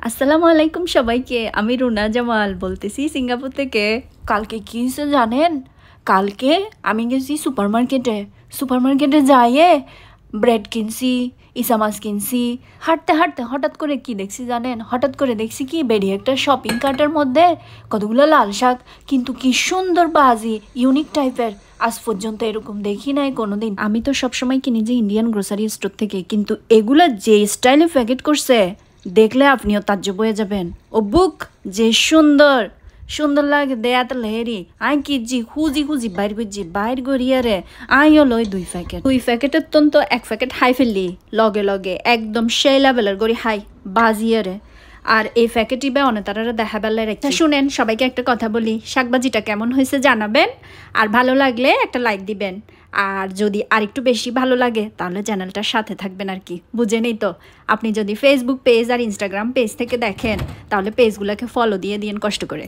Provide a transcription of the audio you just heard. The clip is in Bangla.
আসসালামু আলাইকুম সবাইকে। আমি রুনা জামাল বলতেছি সিঙ্গাপুর থেকে। কালকে কি হয়েছে জানেন? কালকে আমি গেছি সুপারমার্কেটে যাইয়ে ব্রেড কিনছি, ইসা মাছ কিনছি। হাঁটতে হাঁটতে হঠাৎ করে কি দেখছি জানেন? হঠাৎ করে দেখছি কি বেরিয়ে একটা শপিং কার্টের মধ্যে কতগুলো লাল শাক, কিন্তু কি সুন্দর বাজি, ইউনিক টাইপের। আজ পর্যন্ত এরকম দেখি নাই কোনোদিন। আমি তো সবসময় কিনি যে ইন্ডিয়ান গ্রোসারি স্টোর থেকে, কিন্তু এগুলা যে স্টাইলে প্যাকেট করছে দেখলে আপনিও তাজ্জব হয়ে যাবেন। ও বুক যে সুন্দর সুন্দর লাগে দেয়া তো লেহেরি। আই কিজি খুঁজি বাইর করিয়া রে আইও লই দুই প্যাকেটের তো এক প্যাকেট হাই ফেললি লগে লগে একদম সেই লেভেলের গড়ি হাই বাজিয়ে রে। আর এই প্যাকেটই বা অনেতারা দেখা বেলায় রেখে। শুনেন, সবাইকে একটা কথা বলি, শাকবাজিটা কেমন হয়েছে জানাবেন, আর ভালো লাগলে একটা লাইক দিবেন। আর যদি আরেকটু বেশি ভালো লাগে তাহলে চ্যানেলটার সাথে থাকবেন আর কি, বুঝেনই তো। আপনি যদি ফেসবুক পেজ আর ইনস্টাগ্রাম পেজ থেকে দেখেন তাহলে পেজগুলোকে ফলো দিয়ে দিন কষ্ট করে।